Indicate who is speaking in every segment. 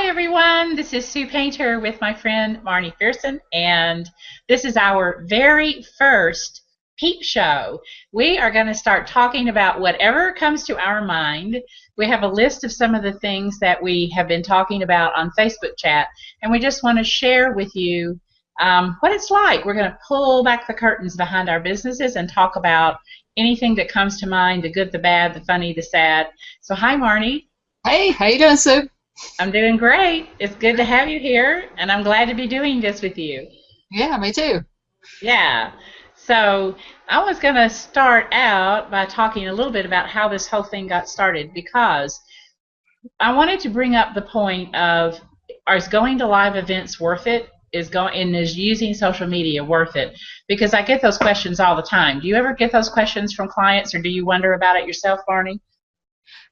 Speaker 1: Hi everyone, this is Sue Painter with my friend Marnie Pearson, and this is our very first Peep Show. We are going to start talking about whatever comes to our mind. We have a list of some of the things that we have been talking about on Facebook chat, and we just want to share with you what it's like. We're going to pull back the curtains behind our businesses and talk about anything that comes to mind, the good, the bad, the funny, the sad. So hi Marnie.
Speaker 2: Hey, how you doing, Sue?
Speaker 1: I'm doing great. It's good to have you here, and I'm glad to be doing this with you.
Speaker 2: Yeah, me too.
Speaker 1: Yeah. So I was going to start out by talking a little bit about how this whole thing got started, because I wanted to bring up the point of, is going to live events worth it? Is using social media worth it? Because I get those questions all the time. Do you ever get those questions from clients, or do you wonder about it yourself, Barney?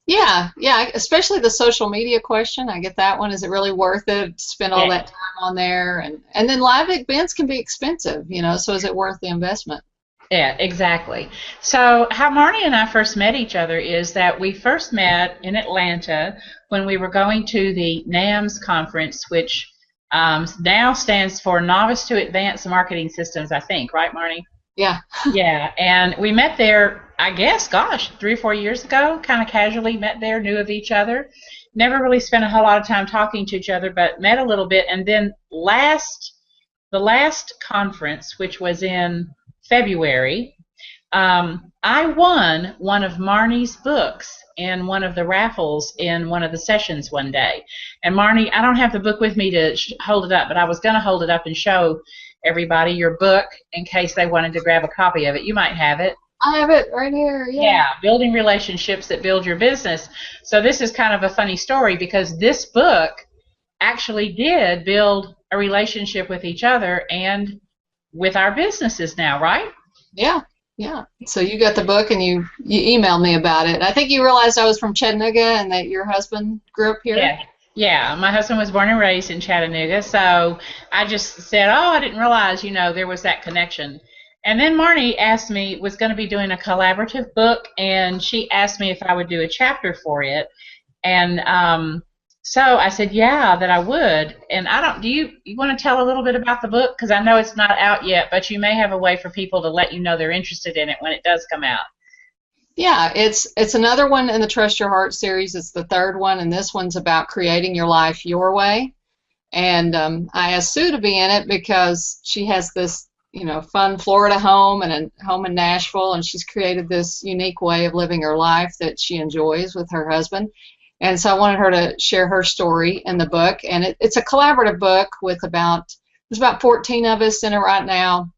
Speaker 2: Yeah, especially the social media question. I get that one. Is it really worth it to spend all
Speaker 1: Yeah.
Speaker 2: that time on there? And then live events can be expensive, so is it worth the investment?
Speaker 1: Yeah, exactly. So how Marnie and I first met each other is that we first met in Atlanta when we were going to the NAMS conference, which now stands for Novice to Advanced Marketing Systems, I think, right, Marnie?
Speaker 2: Yeah.
Speaker 1: Yeah, and we met there, I guess, gosh, 3 or 4 years ago, kind of casually met there, knew of each other. Never really spent a whole lot of time talking to each other, but met a little bit. And then the last conference, which was in February, I won one of Marnie's books in one of the raffles in one of the sessions one day. And Marnie, I don't have the book with me to hold it up, but I was going to hold it up and show everybody your book in case they wanted to grab a copy of it. You might have it.
Speaker 2: I have it right here. Yeah.
Speaker 1: Yeah, Building Relationships That Build Your Business. So this is kind of a funny story, because this book actually did build a relationship with each other and with our businesses now, right?
Speaker 2: Yeah. Yeah. So you got the book and you emailed me about it. I think you realized I was from Chattanooga and that your husband grew up here.
Speaker 1: Yeah. Yeah, my husband was born and raised in Chattanooga, so I just said, oh, I didn't realize, there was that connection. And then Marnie asked me, was going to be doing a collaborative book, and she asked me if I would do a chapter for it. And so I said, yeah, that I would. And do you want to tell a little bit about the book? Because I know it's not out yet, but you may have a way for people to let you know they're interested in it when it does come out.
Speaker 2: Yeah, it's another one in the Trust Your Heart series. It's the third one, and this one's about creating your life your way. And I asked Sue to be in it because she has this, fun Florida home and a home in Nashville, and she's created this unique way of living her life that she enjoys with her husband. And so I wanted her to share her story in the book. And it's a collaborative book with there's about 14 of us in it right now.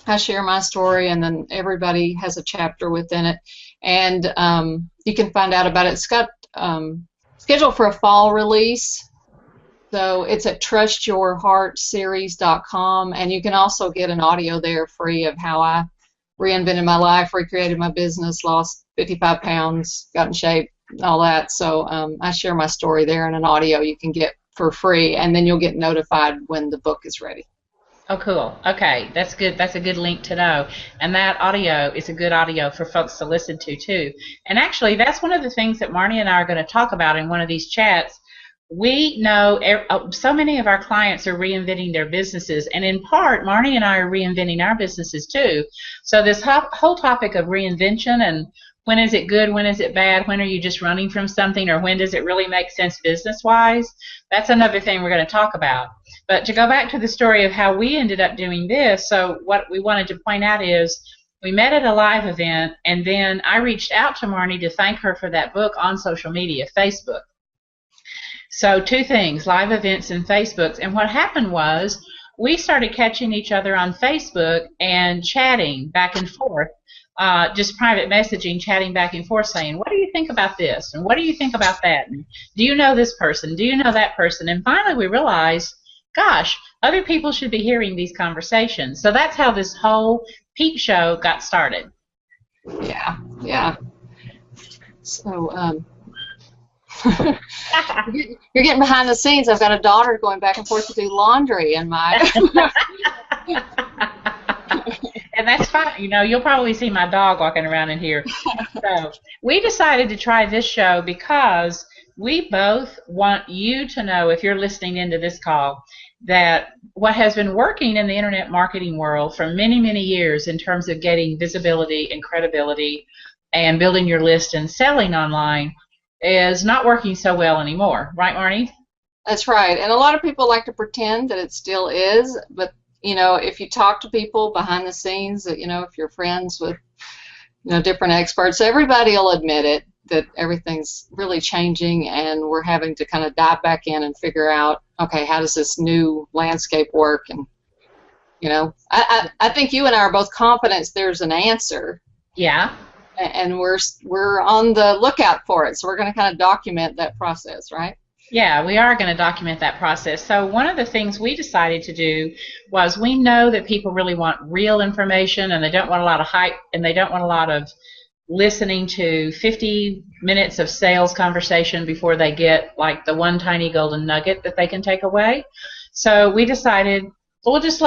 Speaker 2: I share my story, and then everybody has a chapter within it. And you can find out about it. It's got scheduled for a fall release. So it's at trustyourheartseries.com, and you can also get an audio there free of how I reinvented my life, recreated my business, lost 55 pounds, got in shape, all that. So I share my story there in an audio you can get for free, and then you'll get notified when the book is ready.
Speaker 1: Oh, cool. Okay, that's good. That's a good link to know. And that audio is a good audio for folks to listen to, too. And actually, that's one of the things that Marnie and I are going to talk about in one of these chats. We know so many of our clients are reinventing their businesses, and in part, Marnie and I are reinventing our businesses, too. So this whole topic of reinvention, and when is it good, when is it bad, when are you just running from something, or when does it really make sense business-wise, that's another thing we're going to talk about. But to go back to the story of how we ended up doing this, so what we wanted to point out is we met at a live event, and then I reached out to Marnie to thank her for that book on social media, Facebook. So two things, live events and Facebooks. And what happened was we started catching each other on Facebook and chatting back and forth, just private messaging, chatting back and forth, saying, what do you think about this? And what do you think about that? And do you know this person? Do you know that person? And finally we realized, gosh, other people should be hearing these conversations. So that's how this whole Peep Show got started.
Speaker 2: Yeah. So you're getting behind the scenes. I've got a daughter going back and forth to do laundry in my
Speaker 1: And that's fine. You'll probably see my dog walking around in here. So we decided to try this show because we both want you to know, if you're listening into this call, that what has been working in the internet marketing world for many, many years in terms of getting visibility and credibility and building your list and selling online is not working so well anymore. Right, Marnie?
Speaker 2: That's right. And a lot of people like to pretend that it still is, but if you talk to people behind the scenes, if you're friends with different experts, everybody will admit it, that everything's really changing, and we're having to kind of dive back in and figure out, okay, how does this new landscape work? And I think you and I are both confident there's an answer.
Speaker 1: Yeah.
Speaker 2: And we're on the lookout for it, so we're going to kind of document that process, right?
Speaker 1: Yeah, we are going to document that process. So one of the things we decided to do was, we know that people really want real information, and they don't want a lot of hype, and they don't want a lot of listening to 50 minutes of sales conversation before they get like the one tiny golden nugget that they can take away. So we decided, we'll just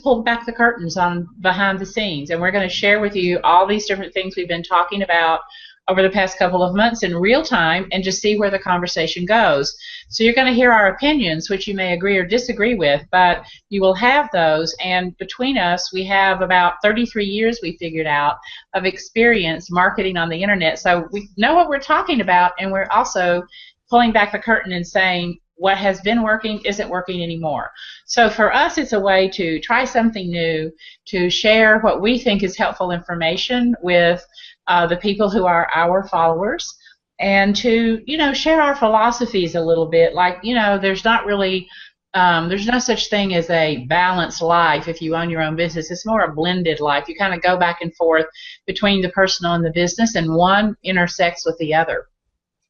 Speaker 1: pull back the curtains on behind the scenes, and we're going to share with you all these different things we've been talking about over the past couple of months in real time, and just see where the conversation goes. So you're going to hear our opinions, which you may agree or disagree with, but you will have those. And between us, we have about 33 years, we figured out, of experience marketing on the internet. So we know what we're talking about, and we're also pulling back the curtain and saying what has been working isn't working anymore. So for us, it's a way to try something new, to share what we think is helpful information with the people who are our followers, and to share our philosophies a little bit. Like, there's not really there's no such thing as a balanced life if you own your own business. It's more a blended life. You kind of go back and forth between the personal and the business, and one intersects with the other.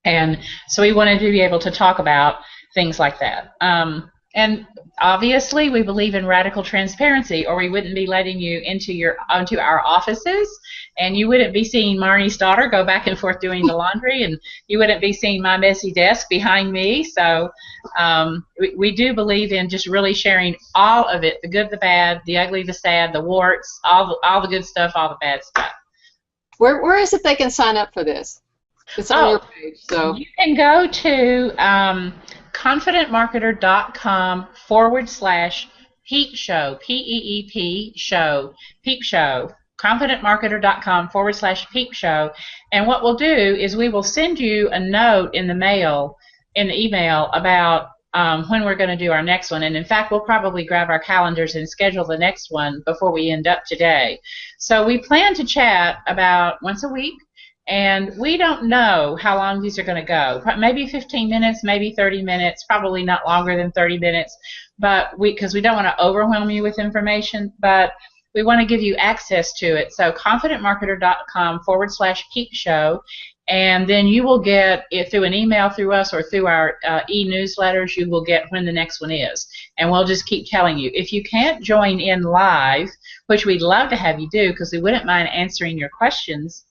Speaker 1: And so we wanted to be able to talk about things like that. And obviously, we believe in radical transparency, or we wouldn't be letting you onto our offices, and you wouldn't be seeing Marnie's daughter go back and forth doing the laundry, and you wouldn't be seeing my messy desk behind me. So we do believe in just really sharing all of it, the good, the bad, the ugly, the sad, the warts, all the good stuff, all the bad stuff.
Speaker 2: Where is it they can sign up for this? It's on your page. So
Speaker 1: you can go to confidentmarketer.com/Peep Show, P-E-E-P show, Peep Show, confidentmarketer.com/Peep Show. And what we'll do is we will send you a note in the email about when we're going to do our next one. And in fact, we'll probably grab our calendars and schedule the next one before we end up today. So we plan to chat about once a week. And we don't know how long these are going to go. Maybe 15 minutes, maybe 30 minutes, probably not longer than 30 minutes, but because we don't want to overwhelm you with information, but we want to give you access to it. So confidentmarketer.com/Peep Show, and then you will get it through an email through us or through our e-newsletters. You will get when the next one is, and we'll just keep telling you. If you can't join in live, which we'd love to have you do because we wouldn't mind answering your questions,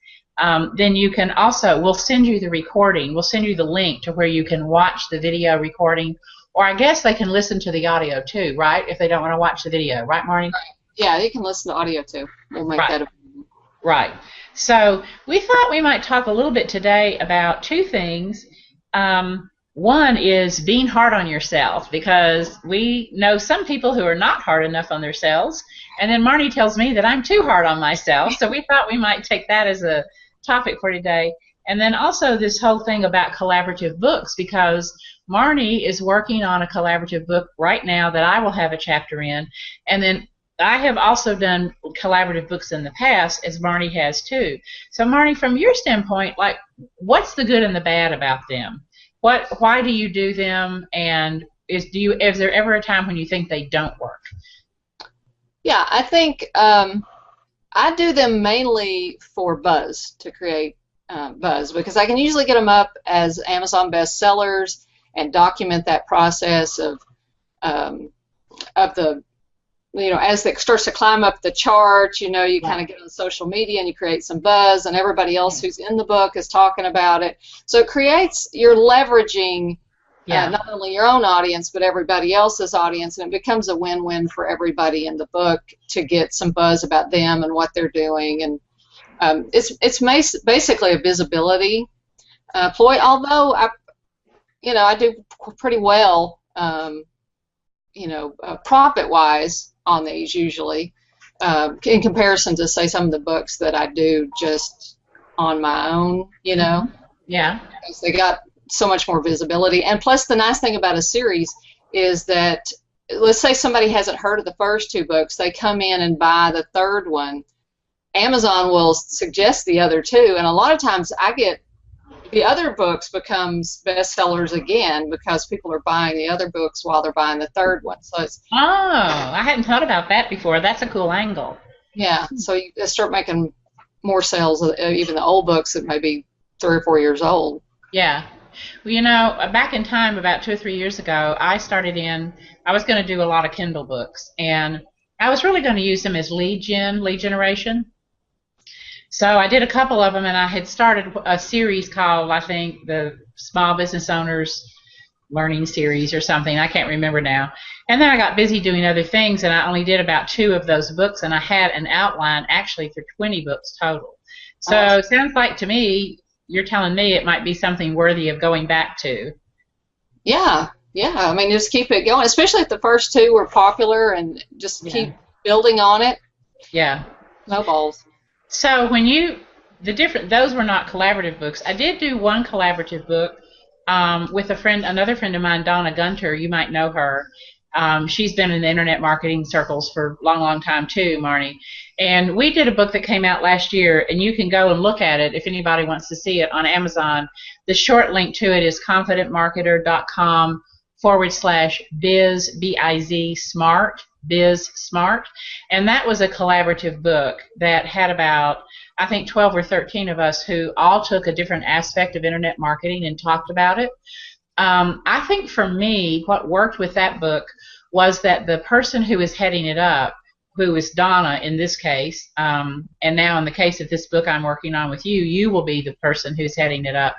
Speaker 1: then you can also, we'll send you the recording. We'll send you the link to where you can watch the video recording, or I guess they can listen to the audio too, right? If they don't want to watch the video, right, Marnie?
Speaker 2: Yeah, you can listen to audio too. We'll make that available.
Speaker 1: Right. So we thought we might talk a little bit today about two things. One is being hard on yourself, because we know some people who are not hard enough on themselves, and then Marnie tells me that I'm too hard on myself. So we thought we might take that as a topic for today. And then also this whole thing about collaborative books, because Marnie is working on a collaborative book right now that I will have a chapter in. And then I have also done collaborative books in the past, as Marnie has too. So Marnie, from your standpoint, like, what's the good and the bad about them? Why do you do them? And is there ever a time when you think they don't work?
Speaker 2: Yeah, I think I do them mainly for buzz, to create buzz, because I can usually get them up as Amazon bestsellers and document that process of the, as it starts to climb up the chart, you kind of get on social media and you create some buzz, and everybody else who's in the book is talking about it. So it creates, you're leveraging not only your own audience, but everybody else's audience, and it becomes a win-win for everybody in the book to get some buzz about them and what they're doing. And it's basically a visibility ploy, although I do pretty well, profit-wise on these usually, in comparison to, say, some of the books that I do just on my own,
Speaker 1: Yeah.
Speaker 2: because they got so much more visibility. And plus, the nice thing about a series is that, let's say somebody hasn't heard of the first two books, they come in and buy the third one. Amazon will suggest the other two, and a lot of times I get the other books becomes bestsellers again because people are buying the other books while they're buying the third one. So it's
Speaker 1: I hadn't thought about that before. That's a cool angle.
Speaker 2: Yeah, so you start making more sales of even the old books that may be 3 or 4 years old.
Speaker 1: Yeah. Well, back in time, about 2 or 3 years ago, I was going to do a lot of Kindle books, and I was really going to use them as lead generation. So I did a couple of them, and I had started a series called, I think, the Small Business Owners Learning Series or something. I can't remember now. And then I got busy doing other things, and I only did about 2 of those books, and I had an outline actually for 20 books total. So it sounds like to me, you're telling me it might be something worthy of going back to.
Speaker 2: Yeah. I mean, just keep it going, especially if the first 2 were popular, and just keep building on it.
Speaker 1: Yeah.
Speaker 2: Snowballs.
Speaker 1: So those were not collaborative books. I did do one collaborative book with another friend of mine, Donna Gunter. You might know her. She's been in the internet marketing circles for a long, long time too, Marnie. And we did a book that came out last year, and you can go and look at it if anybody wants to see it on Amazon. The short link to it is confidentmarketer.com/biz, B-I-Z, smart, biz smart. And that was a collaborative book that had about, I think, 12 or 13 of us who all took a different aspect of internet marketing and talked about it. I think for me, what worked with that book was that the person who is heading it up, who is Donna in this case, and now in the case of this book I'm working on with you, you will be the person who's heading it up.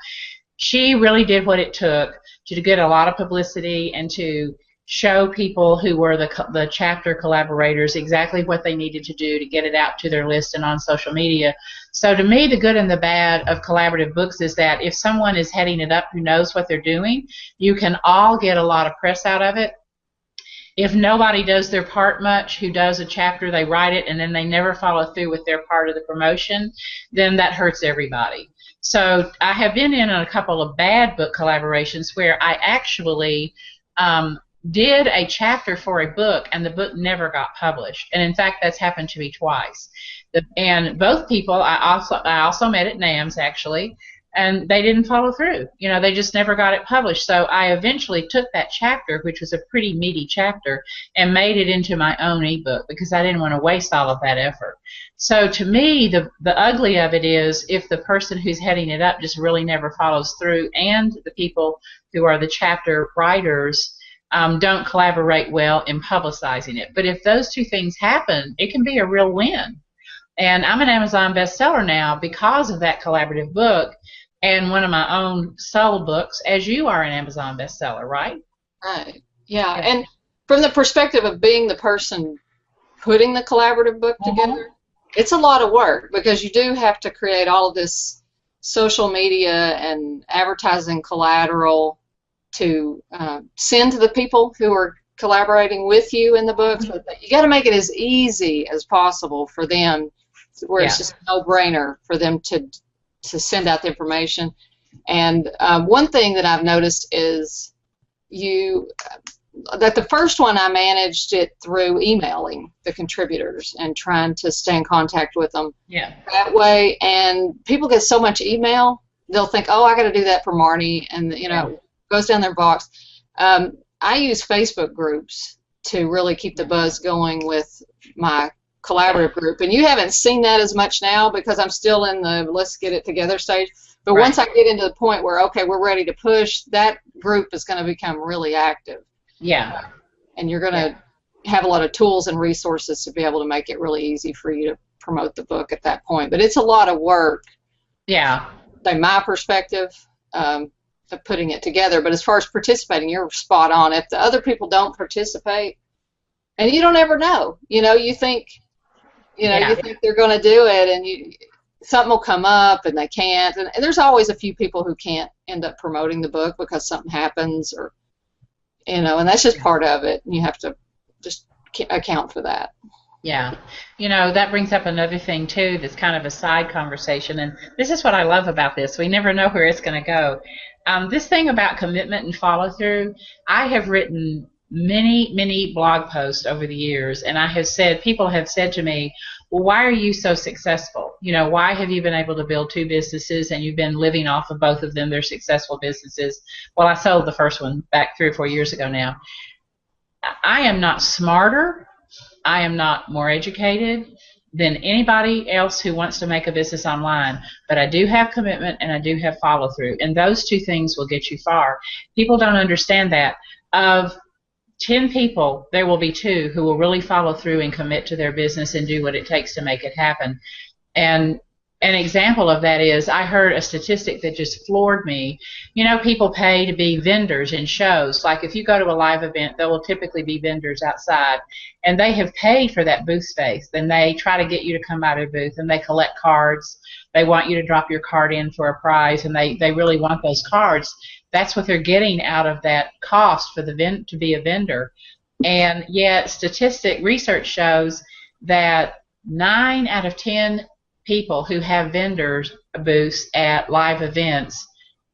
Speaker 1: She really did what it took to get a lot of publicity and to show people who were the chapter collaborators exactly what they needed to do to get it out to their list and on social media. So to me, the good and the bad of collaborative books is that if someone is heading it up who knows what they're doing, you can all get a lot of press out of it. If nobody does their part much, who does a chapter, they write it, and then they never follow through with their part of the promotion, then that hurts everybody. So I have been in a couple of bad book collaborations where I actually did a chapter for a book, and the book never got published. And in fact, that's happened to me twice. And both people, I also met at NAMS actually, and they didn't follow through. They just never got it published. So I eventually took that chapter, which was a pretty meaty chapter, and made it into my own ebook because I didn't want to waste all of that effort. So to me, the ugly of it is if the person who's heading it up just really never follows through, and the people who are the chapter writers don't collaborate well in publicizing it. But if those two things happen, it can be a real win. And I'm an Amazon bestseller now because of that collaborative book and one of my own solo books, as you are an Amazon bestseller, right?
Speaker 2: Right. Yeah. And from the perspective of being the person putting the collaborative book together, it's a lot of work because you do have to create all of this social media and advertising collateral to send to the people who are collaborating with you in the books. But you got to make it as easy as possible for them, where it's just a no-brainer for them to send out the information. And one thing that I've noticed is that the first one I managed it through emailing the contributors and trying to stay in contact with them that way. And people get so much email, they'll think, oh, I got to do that for Marnie, and goes down their box. I use Facebook groups to really keep the buzz going with my collaborative group, and you haven't seen that as much now because I'm still in the let's get it together stage. But once I get into the point where we're ready to push, that group is going to become really active. Yeah. And you're going to have a lot of tools and resources to be able to make it really easy for you to promote the book at that point. But it's a lot of work. Yeah. By my perspective, of putting it together. But as far as participating, you're spot on. If the other people don't participate, and you don't ever know, you think, you think they're going to do it, and something will come up and they can't, and there's always a few people who can't end up promoting the book because something happens, or and that's just part of it, and you have to just account for that.
Speaker 1: Yeah. That brings up another thing, too, that's kind of a side conversation, and this is what I love about this. We never know where it's going to go. This thing about commitment and follow-through, I have written many blog posts over the years, and people have said to me, well, why are you so successful? Why have you been able to build 2 businesses and you've been living off of both of them? They're successful businesses. Well, I sold the first one back 3 or 4 years ago now. I am not smarter. I am not more educated than anybody else who wants to make a business online, but I do have commitment and I do have follow-through, and those 2 things will get you far. People don't understand that. Of 10 people, there will be 2 who will really follow through and commit to their business and do what it takes to make it happen. And an example of that is, I heard a statistic that just floored me. People pay to be vendors in shows. Like if you go to a live event, there will typically be vendors outside, and they have paid for that booth space. Then they try to get you to come by their booth, and they collect cards. They want you to drop your card in for a prize, and they really want those cards. That's what they're getting out of that cost for to be a vendor. And yet research shows that 9 out of 10 people who have vendors booths at live events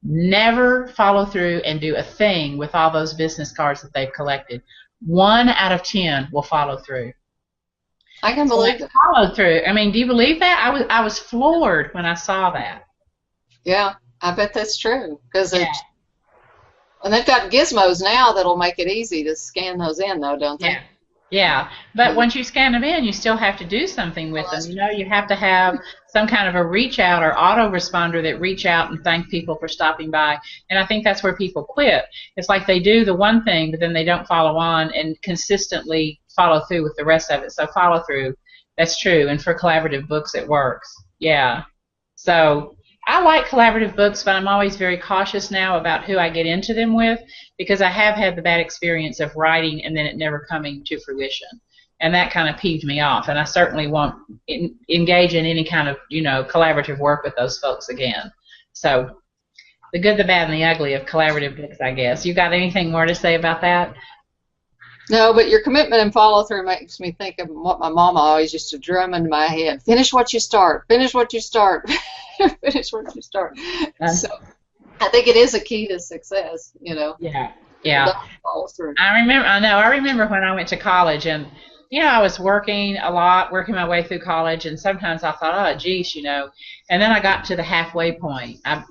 Speaker 1: never follow through and do a thing with all those business cards that they've collected. 1 out of 10 will follow through.
Speaker 2: I can believe that.
Speaker 1: Follow through. I mean, do you believe that? I was floored when I saw that.
Speaker 2: Yeah, I bet that's true, because and they've got gizmos now that'll make it easy to scan those in, though, don't they?
Speaker 1: Yeah, but once you scan them in, you still have to do something with them. You have to have some kind of a reach out or autoresponder that reach out and thank people for stopping by. And I think that's where people quit. It's like they do the one thing, but then they don't follow on and consistently follow through with the rest of it. So follow through, that's true. And for collaborative books, it works. Yeah. So I like collaborative books, but I'm always very cautious now about who I get into them with, because I have had the bad experience of writing and then it never coming to fruition. And that kind of peeved me off, and I certainly won't engage in any kind of, collaborative work with those folks again. So the good, the bad, and the ugly of collaborative books, I guess. You got anything more to say about that?
Speaker 2: No, but your commitment and follow-through makes me think of what my mama always used to drum into my head. Finish what you start. Finish what you start. Finish what you start. So I think it is a key to success,
Speaker 1: Yeah.
Speaker 2: Follow through.
Speaker 1: I remember when I went to college, and, I was working a lot, working my way through college, and sometimes I thought, oh, geez, and then I got to the halfway point. I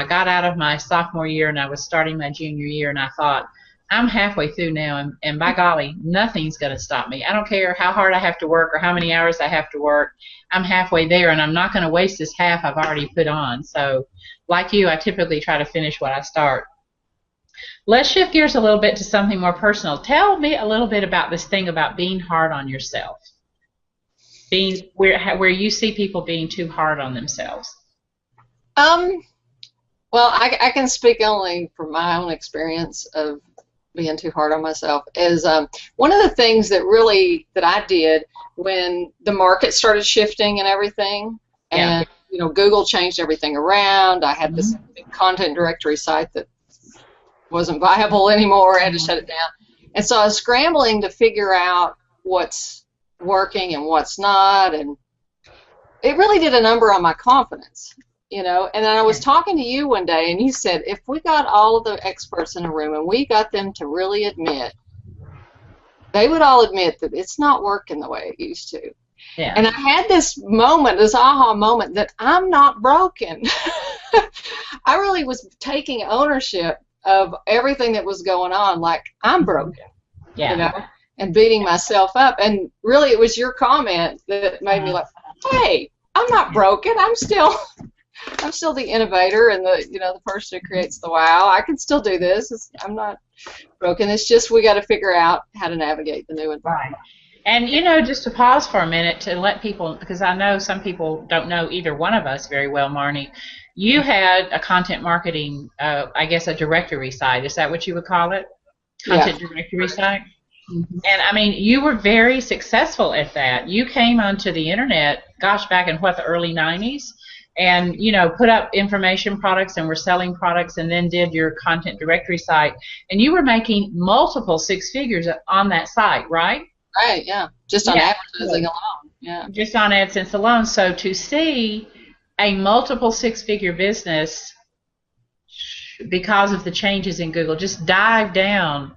Speaker 1: got out of my sophomore year, and I was starting my junior year, and I thought, I'm halfway through now, and by golly, nothing's going to stop me. I don't care how hard I have to work or how many hours I have to work. I'm halfway there, and I'm not going to waste this half I've already put on. So, like you, I typically try to finish what I start. Let's shift gears a little bit to something more personal. Tell me a little bit about this thing about being hard on yourself, being where you see people being too hard on themselves.
Speaker 2: Well, I can speak only from my own experience of being too hard on myself. Is one of the things that I did when the market started shifting and everything, and Google changed everything around. I had this big content directory site that wasn't viable anymore. I had to shut it down, and so I was scrambling to figure out what's working and what's not, and it really did a number on my confidence. And then I was talking to you one day, and you said, if we got all of the experts in a room and we got them to really admit, they would all admit that it's not working the way it used to.
Speaker 1: Yeah.
Speaker 2: And I had this aha moment that I'm not broken. I really was taking ownership of everything that was going on, like I'm broken, and beating myself up. And really it was your comment that made me like, hey, I'm not broken. I'm still the innovator and the person who creates the wow. I can still do this. I'm not broken. It's just we got to figure out how to navigate the new environment.
Speaker 1: Right. And just to pause for a minute to let people, because I know some people don't know either one of us very well, Marnie. You had a content marketing, I guess, a directory site. Is that what you would call it? Content directory site. Mm-hmm. And I mean, you were very successful at that. You came onto the internet, gosh, back in the early 90s. and put up information products and were selling products, and then did your content directory site, and you were making multiple six figures on that site, right?
Speaker 2: Right, yeah. Just on
Speaker 1: Yeah,
Speaker 2: advertising alone. Yeah.
Speaker 1: just on AdSense alone. So to see a multiple six-figure business because of the changes in Google just dive down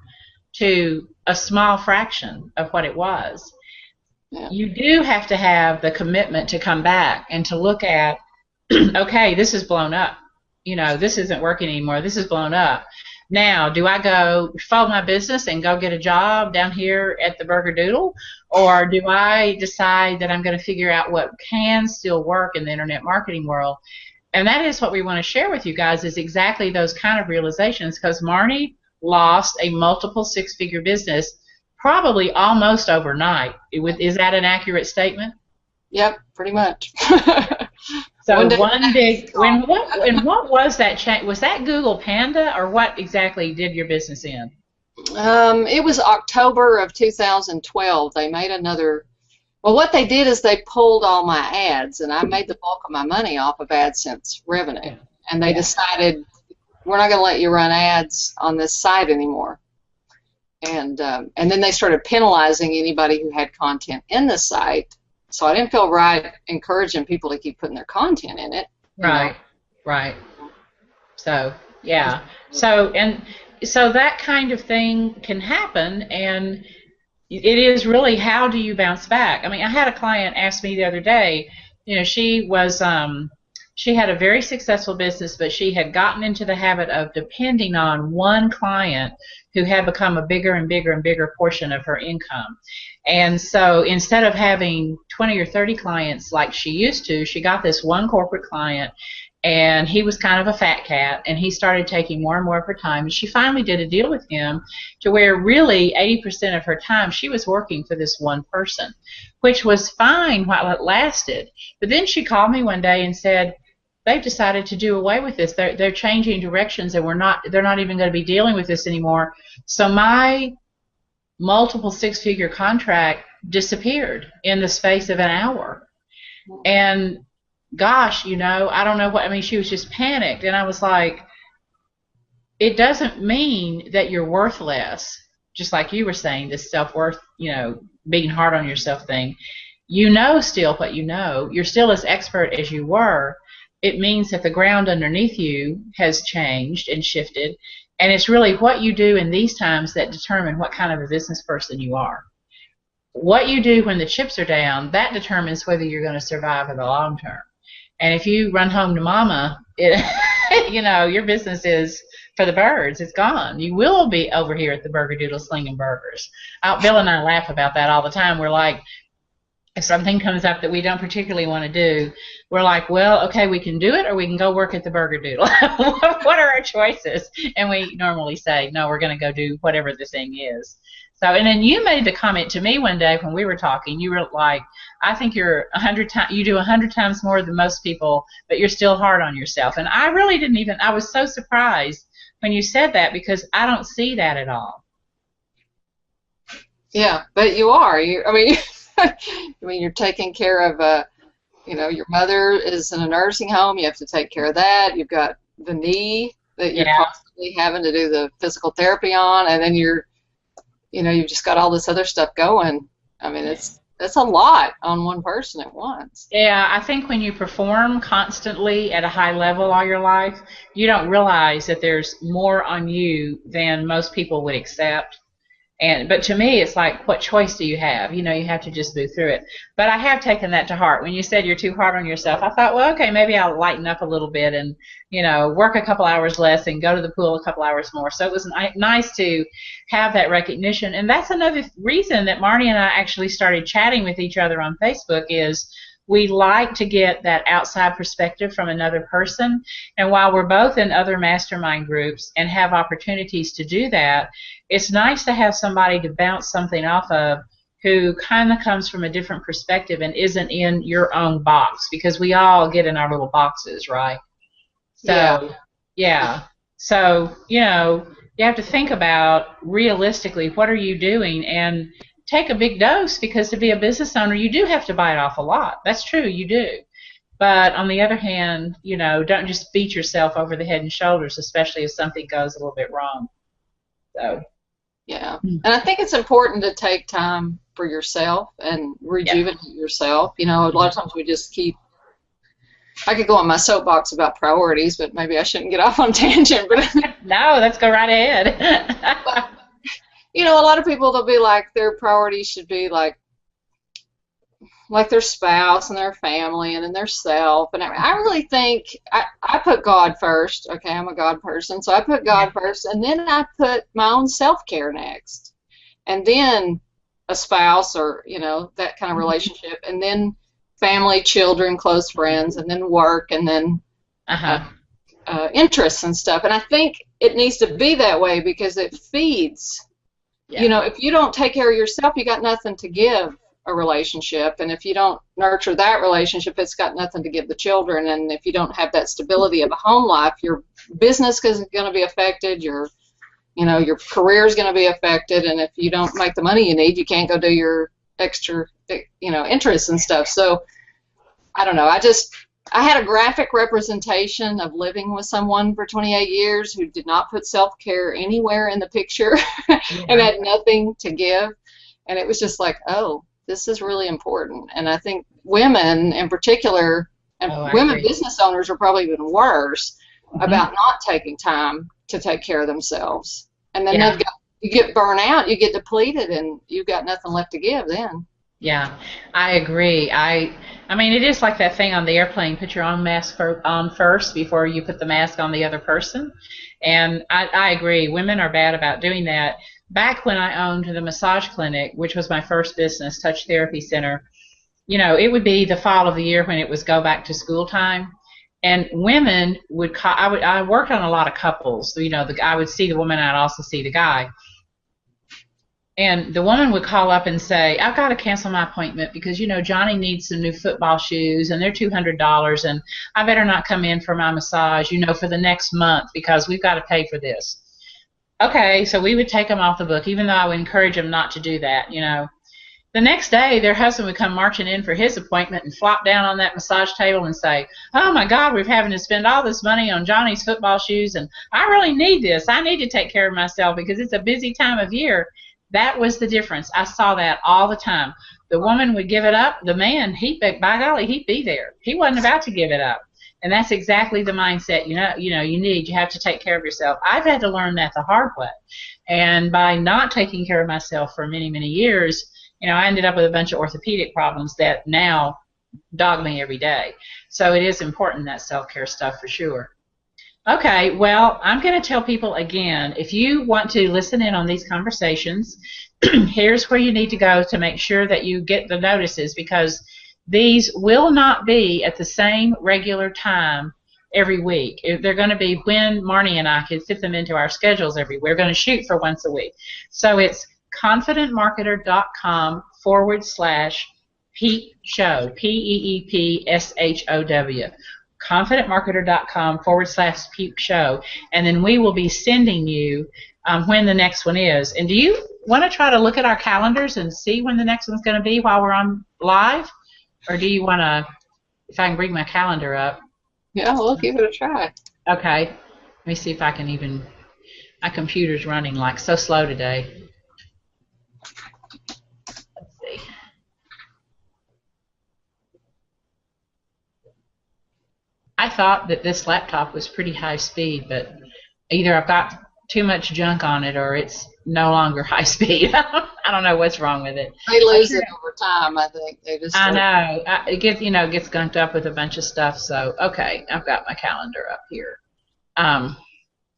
Speaker 1: to a small fraction of what it was.
Speaker 2: Yeah.
Speaker 1: You do have to have the commitment to come back and to look at, okay, this is blown up. This isn't working anymore. This is blown up. Now, do I go follow my business and go get a job down here at the Burger Doodle, or do I decide that I'm going to figure out what can still work in the internet marketing world? And that is what we want to share with you guys, is exactly those kind of realizations, because Marnie lost a multiple six-figure business probably almost overnight. Is that an accurate statement?
Speaker 2: Yep, pretty much.
Speaker 1: So what was that change? Was that Google Panda, or what exactly did your business in?
Speaker 2: It was October of 2012. They made another. Well, what they did is they pulled all my ads, and I made the bulk of my money off of AdSense revenue. And they decided, we're not going to let you run ads on this site anymore. And then they started penalizing anybody who had content in the site. So I didn't feel right encouraging people to keep putting their content in it.
Speaker 1: Right. So, yeah. So that kind of thing can happen, and it is really, how do you bounce back? I mean, I had a client ask me the other day, she had a very successful business, but she had gotten into the habit of depending on one client who had become a bigger and bigger and bigger portion of her income. And so instead of having 20 or 30 clients like she used to, she got this one corporate client, and he was kind of a fat cat, and he started taking more and more of her time. And she finally did a deal with him to where really 80% of her time she was working for this one person, which was fine while it lasted. But then she called me one day and said, they've decided to do away with this. They're changing directions, and they're not even going to be dealing with this anymore. So my multiple six-figure contract disappeared in the space of an hour. And gosh, I don't know what, I mean, she was just panicked. And I was like, it doesn't mean that you're worth less, just like you were saying, this self-worth, being hard on yourself thing. Still what you're still as expert as you were. It means that the ground underneath you has changed and shifted, and it's really what you do in these times that determine what kind of a business person you are. What you do when the chips are down, that determines whether you're going to survive in the long term. And if you run home to mama, your business is for the birds. It's gone. You will be over here at the Burger Doodle slinging burgers. Bill and I laugh about that all the time. We're like, if something comes up that we don't particularly want to do, we're like, well, okay, we can do it, or we can go work at the Burger Doodle. What are our choices? And we normally say, no, we're going to go do whatever the thing is. So, and then you made the comment to me one day when we were talking. You were like, I think you do 100 times more than most people, but you're still hard on yourself. And I really I was so surprised when you said that, because I don't see that at all.
Speaker 2: Yeah, but you are. You're taking care of, your mother is in a nursing home. You have to take care of that. You've got the knee that you're constantly having to do the physical therapy on, and then you've just got all this other stuff going. I mean, it's a lot on one person at once.
Speaker 1: Yeah, I think when you perform constantly at a high level all your life, you don't realize that there's more on you than most people would accept. But to me, it's like, what choice do you have? You have to just move through it. But I have taken that to heart. When you said you're too hard on yourself, I thought, well, okay, maybe I'll lighten up a little bit and, work a couple hours less and go to the pool a couple hours more. So it was nice to have that recognition. And that's another reason that Marnie and I actually started chatting with each other on Facebook, is we like to get that outside perspective from another person. And while we're both in other mastermind groups and have opportunities to do that, it's nice to have somebody to bounce something off of who kind of comes from a different perspective and isn't in your own box, because we all get in our little boxes, right? So, yeah. So, you have to think about realistically, what are you doing, and take a big dose, because to be a business owner, you do have to bite off a lot. That's true, you do. But on the other hand, don't just beat yourself over the head and shoulders, especially if something goes a little bit wrong. So,
Speaker 2: Yeah. And I think it's important to take time for yourself and
Speaker 1: yeah.
Speaker 2: rejuvenate yourself. A lot of times we just keep, I could go on my soapbox about priorities, but maybe I shouldn't get off on tangent. But
Speaker 1: No, let's go right ahead.
Speaker 2: a lot of people, they'll be like, their priorities should be like their spouse and their family and then their self. And I really think I put God first. Okay, I'm a God person. So I put God first, and then I put my own self-care next. And then a spouse or, that kind of relationship. And then family, children, close friends, and then work, and then interests and stuff. And I think it needs to be that way because it feeds.
Speaker 1: Yeah.
Speaker 2: If you don't take care of yourself, you got nothing to give a relationship, and if you don't nurture that relationship, it's got nothing to give the children. And if you don't have that stability of a home life, your business is going to be affected, your career is going to be affected, and if you don't make the money you need, you can't go do your extra interests and stuff. So I don't know, I had a graphic representation of living with someone for 28 years who did not put self-care anywhere in the picture and had nothing to give, and it was just like, oh, this is really important. And I think women in particular, and women business owners are probably even worse about not taking time to take care of themselves. And then you get burnt out, you get depleted, and you've got nothing left to give then.
Speaker 1: Yeah, I agree. I mean, it is like that thing on the airplane, put your own mask on first before you put the mask on the other person. And I agree. Women are bad about doing that. Back when I owned the massage clinic, which was my first business, Touch Therapy Center, it would be the fall of the year when it was go back to school time. And women would call, I worked on a lot of couples. I would see the woman, I'd also see the guy. And the woman would call up and say, I've got to cancel my appointment because, Johnny needs some new football shoes and they're $200 and I better not come in for my massage, for the next month because we've got to pay for this. Okay, so we would take them off the book, even though I would encourage them not to do that, The next day, their husband would come marching in for his appointment and flop down on that massage table and say, oh, my God, we're having to spend all this money on Johnny's football shoes, and I really need this. I need to take care of myself because it's a busy time of year. That was the difference. I saw that all the time. The woman would give it up. The man, by golly, he'd be there. He wasn't about to give it up. And that's exactly the mindset you need. You have to take care of yourself. I've had to learn that the hard way. And by not taking care of myself for many, many years, I ended up with a bunch of orthopedic problems that now dog me every day. So it is important, that self-care stuff, for sure. Okay, well, I'm going to tell people again, if you want to listen in on these conversations, here's where you need to go to make sure that you get the notices, because these will not be at the same regular time every week. They're going to be when Marnie and I can fit them into our schedules every week. We're going to shoot for once a week. So it's confidentmarketer.com/Peep Show, PEEPSHOW. confidentmarketer.com/Peep Show. And then we will be sending you when the next one is. And do you want to try to look at our calendars and see when the next one's going to be while we're on live? Or do you want to, if I can bring my calendar up?
Speaker 2: Yeah, we'll give it a try.
Speaker 1: Okay. Let me see if I can even, my computer's running like so slow today. Let's see. I thought that this laptop was pretty high speed, but either I've got too much junk on it or it's no longer high speed. I don't know what's wrong with it.
Speaker 2: They lose it over time, I think.
Speaker 1: I know. It gets gunked up with a bunch of stuff. So, okay, I've got my calendar up here.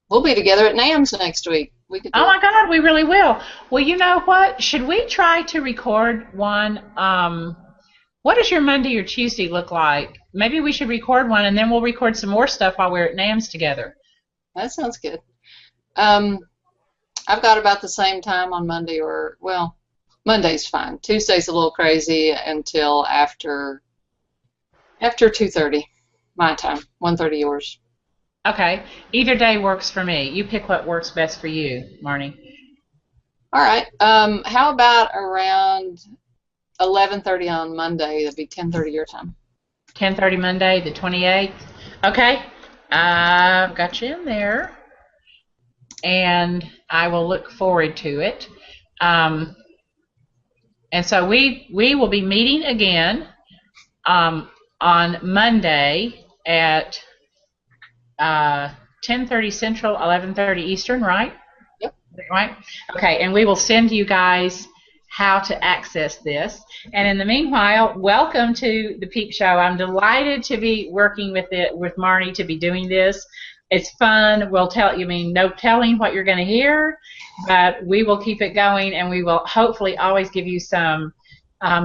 Speaker 2: We'll be together at NAMS next week.
Speaker 1: Oh, my God, we really will. Well, you know what? Should we try to record one? What does your Monday or Tuesday look like? Maybe we should record one, and then we'll record some more stuff while we're at NAMS together.
Speaker 2: That sounds good. I've got about the same time on Monday, Monday's fine. Tuesday's a little crazy until after 2:30 my time, 1:30 yours.
Speaker 1: Okay. Either day works for me. You pick what works best for you, Marnie.
Speaker 2: All right. How about around 11:30 on Monday? That'd be 10:30 your time.
Speaker 1: 10:30 Monday, the 28th. Okay, I've got you in there, and I will look forward to it. And so we will be meeting again on Monday at 10:30 Central, 11:30 Eastern, right?
Speaker 2: Yep.
Speaker 1: Right? Okay, and we will send you guys how to access this. And in the meanwhile, welcome to the Peep Show. I'm delighted to be working with Marnie to be doing this. It's fun. We'll tell you, no telling what you're going to hear, but we will keep it going, and we will hopefully always give you some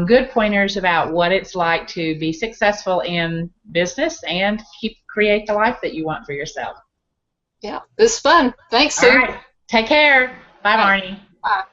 Speaker 1: good pointers about what it's like to be successful in business and create the life that you want for yourself.
Speaker 2: Yeah, it's fun. Thanks, Sue.
Speaker 1: All right. Take care. Bye, Marnie.
Speaker 2: Bye.